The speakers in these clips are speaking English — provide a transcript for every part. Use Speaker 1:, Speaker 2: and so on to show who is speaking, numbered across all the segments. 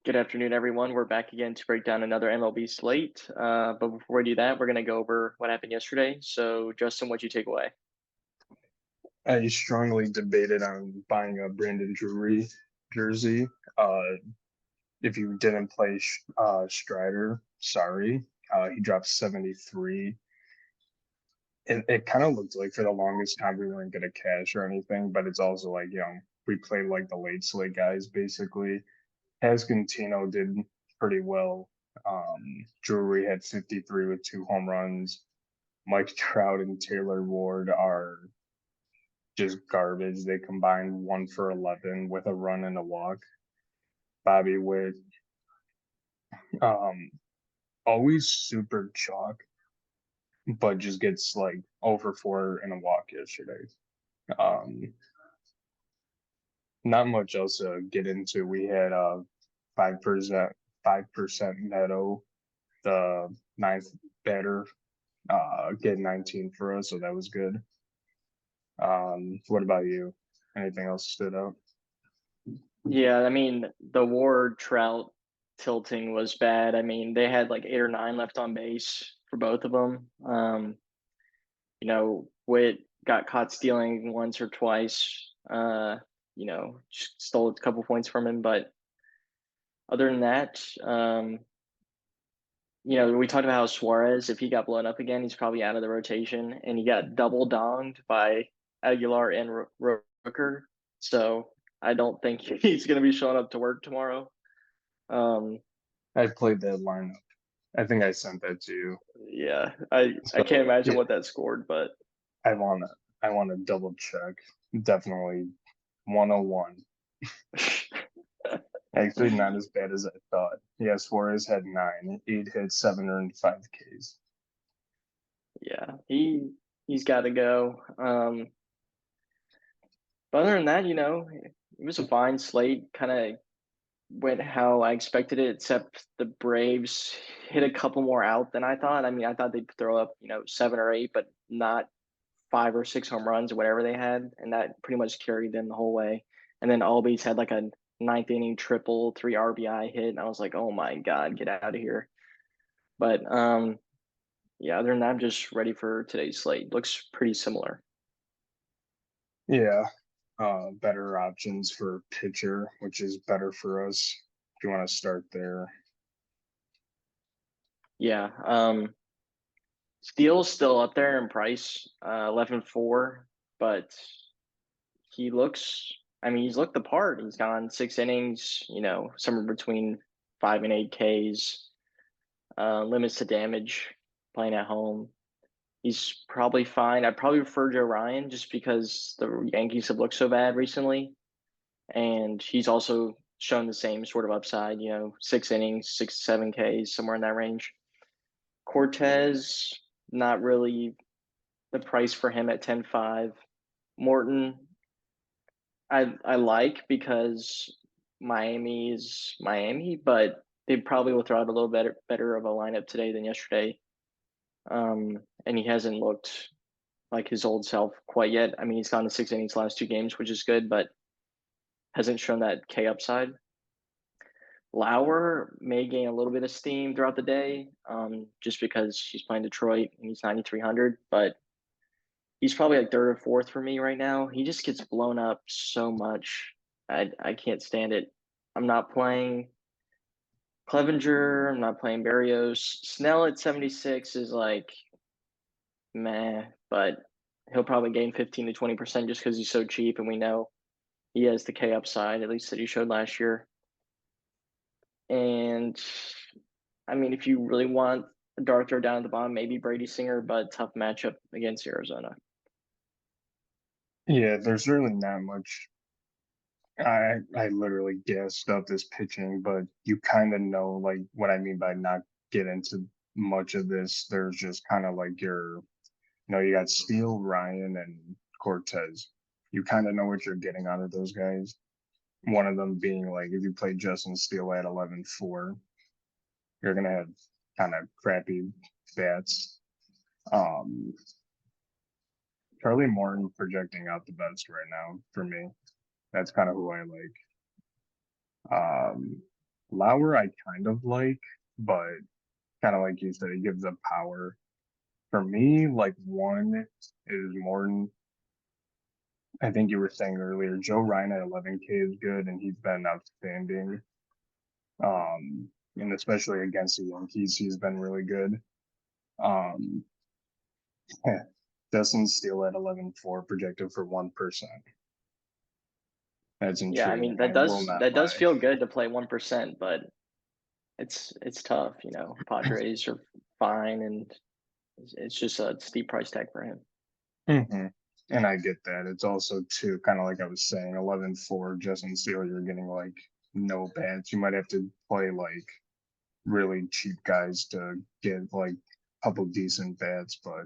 Speaker 1: Good afternoon, everyone. We're back again to break down another MLB slate. But before we do that, we're going to go over what happened yesterday. So, Justin, what'd you take away?
Speaker 2: I strongly debated on buying a Brandon Drury jersey. Uh, if you didn't play Strider, sorry. He dropped 73. It kind of looked like for the longest time we weren't going to cash or anything, but it's also like, we played like the late slate guys basically. Hascantino did pretty well. Drury had 53 with 2 home runs. Mike Trout and Taylor Ward are just garbage. They combined 1 for 11 with a run and a walk. Bobby Witt, um, always super chalk, but just gets like over 4 and a walk yesterday. Um, Not much else to get into. We had 5% Neto, the ninth batter, get 19 for us, so that was good. What about you? Anything else stood out?
Speaker 1: Yeah, I mean, the Ward Trout tilting was bad. I mean, they had like eight or nine left on base for both of them. Witt got caught stealing once or twice. Just stole a couple points from him. But other than that, we talked about how Suarez, if he got blown up again, he's probably out of the rotation, and he got double donged by Aguilar and Rooker. So I don't think he's going to be showing up to work tomorrow. Um,
Speaker 2: I played that lineup. I think I sent that to you.
Speaker 1: yeah, I can't
Speaker 2: So
Speaker 1: imagine
Speaker 2: yeah,
Speaker 1: what that scored, but
Speaker 2: I wanna I wanna double check. Definitely 101. Actually, not as bad as I thought. Yeah, Suarez had 9, 8 hits, 705 Ks.
Speaker 1: yeah, he's got to go. But other than that, it was a fine slate. Kind of went how I expected it, except the Braves hit a couple more out than I thought. I mean, I thought they'd throw up, seven or eight, but not five or six home runs or whatever they had, and that pretty much carried them the whole way. And then Albies had like a ninth inning triple, three RBI hit, and I was like, oh my god, get out of here. But yeah, other than that, I'm just ready for today's slate. Looks pretty similar.
Speaker 2: Yeah, better options for pitcher, which is better for us. If you want to start there,
Speaker 1: Yeah, Steele's still up there in price, 11.4, but he looks. I mean, he's looked the part. He's gone 6 innings. Somewhere between 5 and 8 Ks. Limits to damage. Playing at home. He's probably fine. I'd probably prefer Joe Ryan just because the Yankees have looked so bad recently, and he's also shown the same sort of upside. 6 innings, 6 to 7 Ks, somewhere in that range. Cortez, not really the price for him at 10.5. Morton, I like because Miami is Miami, but they probably will throw out a little better of a lineup today than yesterday. And he hasn't looked like his old self quite yet. I mean, he's gone to 6 innings last two games, which is good, but hasn't shown that K upside. Lauer may gain a little bit of steam throughout the day, just because he's playing Detroit and he's 9,300, but he's probably like third or fourth for me right now. He just gets blown up so much. I can't stand it. I'm not playing Clevenger. I'm not playing Barrios. Snell at 76 is like meh, but he'll probably gain 15 to 20% just because he's so cheap, and we know he has the K upside, at least that he showed last year. And I mean, if you really want a dart throw down at the bottom, maybe Brady Singer, but tough matchup against Arizona.
Speaker 2: yeah, there's really not much. I literally gassed up this pitching, but you kind of know like what I mean by not get into much of this. There's just kind of like you got Steele, Ryan, and Cortez. You kind of know what you're getting out of those guys. One of them being like if you play Justin Steele at 11-4, you're gonna have kind of crappy bats. Um, Charlie Morton projecting out the best right now for me. That's kind of who I like. Lauer I kind of like, but kind of like you said, it gives up power. For me, like one is Morton. I think you were saying earlier, Joe Ryan at 11K is good, and he's been outstanding. And especially against the Yankees, he's been really good. Um, Justin Steele at 11.4 projected for 1%. That's
Speaker 1: Yeah, I mean
Speaker 2: intriguing. I will not
Speaker 1: that does
Speaker 2: lie.
Speaker 1: feel good to play 1%, but it's tough. Padres are fine, and it's just a steep price tag for him.
Speaker 2: Hmm. And I get that. It's also too kind of like I was saying, 11.4 Justin Steele, you're getting like no bats. You might have to play like really cheap guys to get like a couple decent bats, but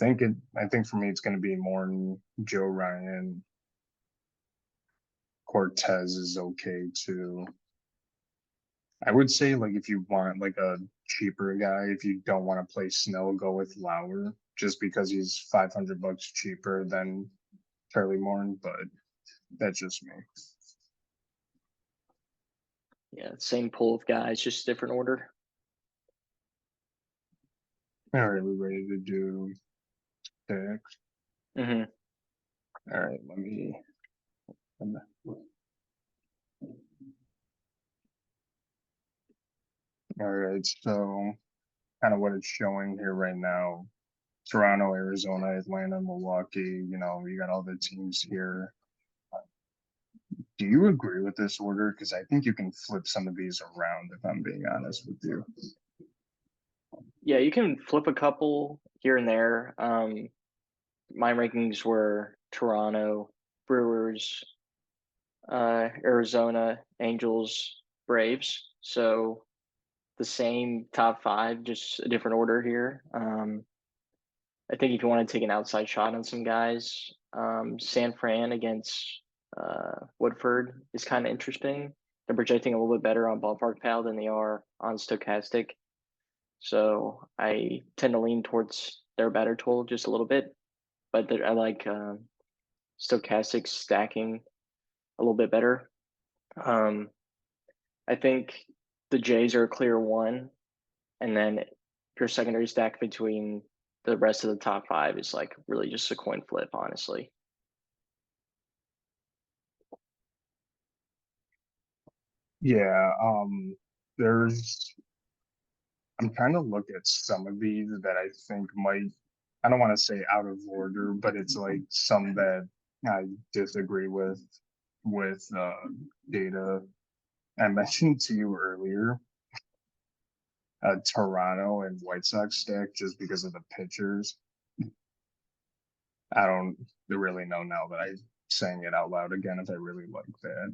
Speaker 2: I think for me it's gonna be more than Joe Ryan. Cortez is okay too. I would say like if you want like a cheaper guy, if you don't want to play Snell, go with Lauer just because he's $500 cheaper than Charlie Morton, but that's just me.
Speaker 1: Yeah, same pool of guys, just different order.
Speaker 2: All right, we're ready to do picks.
Speaker 1: Hmm.
Speaker 2: All right, let me. All right, so kind of what it's showing here right now. Toronto, Arizona, Atlanta, Milwaukee, you got all the teams here. Do you agree with this order? Because I think you can flip some of these around if I'm being honest with you.
Speaker 1: Yeah, you can flip a couple here and there. My rankings were Toronto, Brewers, Arizona, Angels, Braves. So the same top five, just a different order here. I think if you want to take an outside shot on some guys, San Fran against Woodford is kind of interesting. They're projecting a little bit better on Ballpark Pal than they are on Stochastic. So I tend to lean towards their better tool just a little bit, but I like Stochastic stacking a little bit better. Um, I think the Jays are a clear one, and then your secondary stack between the rest of the top five is like really just a coin flip, honestly.
Speaker 2: Yeah, there's I'm trying to look at some of these that I think might, I don't want to say out of order, but it's like some that I disagree with data. I mentioned to you earlier, Toronto and White Sox stack just because of the pitchers. I don't really know now that I'm saying it out loud again if I really like that.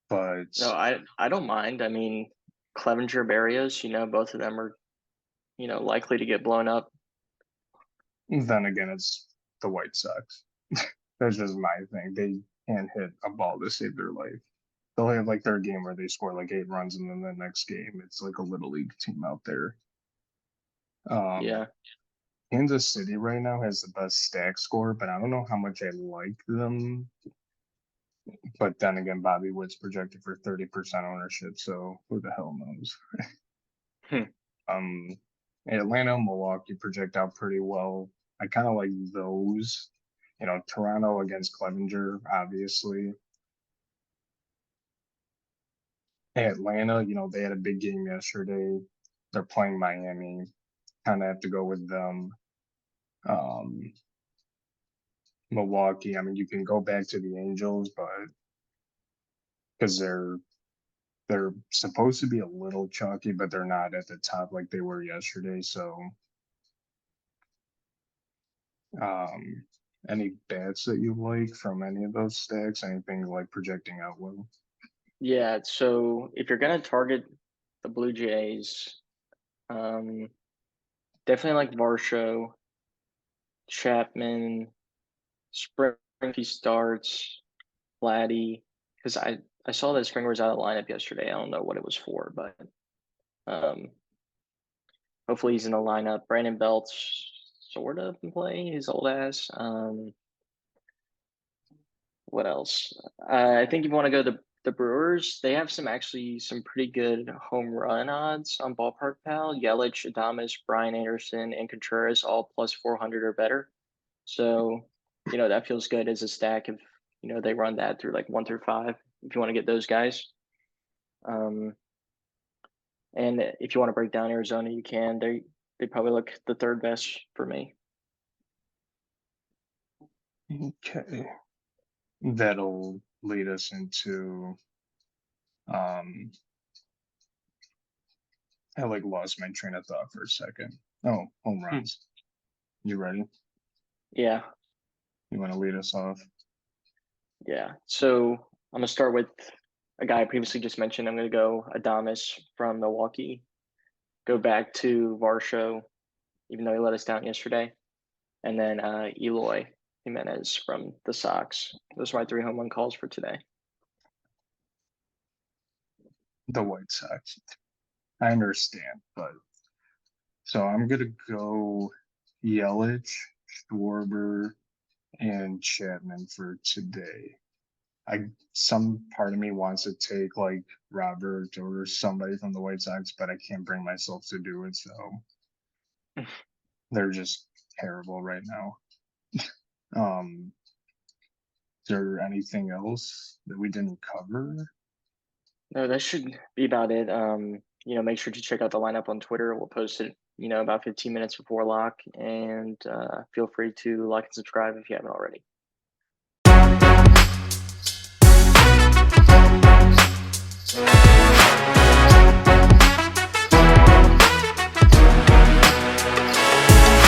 Speaker 2: But
Speaker 1: No, I don't mind. I mean, Clevenger Barrios, both of them are, likely to get blown up.
Speaker 2: then again, it's the White Sox. That's just my thing. They can't hit a ball to save their life. They'll have like their game where they score like 8 runs, and then the next game it's like a little league team out there. Um,
Speaker 1: Yeah.
Speaker 2: Kansas City right now has the best stack score, but I don't know how much I like them. But then again, Bobby Witt's projected for 30% ownership, so who the hell knows?
Speaker 1: Hmm.
Speaker 2: Um, Atlanta, Milwaukee project out pretty well. I kind of like those. Toronto against Clevenger, obviously. Atlanta, they had a big game yesterday. They're playing Miami. Kind of have to go with them. Um, Milwaukee, I mean, you can go back to the Angels, but because they're supposed to be a little chalky, but they're not at the top like they were yesterday. So, um, any bats that you like from any of those stacks? Anything like projecting out well?
Speaker 1: Yeah. So if you're gonna target the Blue Jays, um, definitely like Varsho, Chapman, Spring if he starts, Vladdy, because I saw that Springer was out of the lineup yesterday. I don't know what it was for, but um, hopefully he's in the lineup. Brandon Belt's sort of in play, his old ass. What else? I think you want to go the Brewers, they have some pretty good home run odds on Ballpark Pal. Yelich, Adames, Brian Anderson, and Contreras all plus 400 or better. So, that feels good as a stack if, they run that through like 1 through 5, if you want to get those guys. And if you want to break down Arizona, you can. They probably look the third best for me.
Speaker 2: Okay. That'll lead us into I lost my train of thought for a second. Oh, home runs. You ready?
Speaker 1: Yeah.
Speaker 2: You want to lead us off?
Speaker 1: Yeah. So I'm gonna start with a guy I previously just mentioned. I'm gonna go Adames from Milwaukee. Go back to Varsho, even though he let us down yesterday. And then Eloy Jimenez from the Sox. Those are my 3 home run calls for today.
Speaker 2: The White Sox. I understand, but so I'm gonna go Yelich, Schwarber, and Chapman for today. Some part of me wants to take like Robert or somebody from the White Sox, but I can't bring myself to do it. So they're just terrible right now. Is there anything else that we didn't cover?
Speaker 1: No, that should be about it. Make sure to check out the lineup on Twitter. We'll post it, about 15 minutes before lock. And feel free to like and subscribe if you haven't already.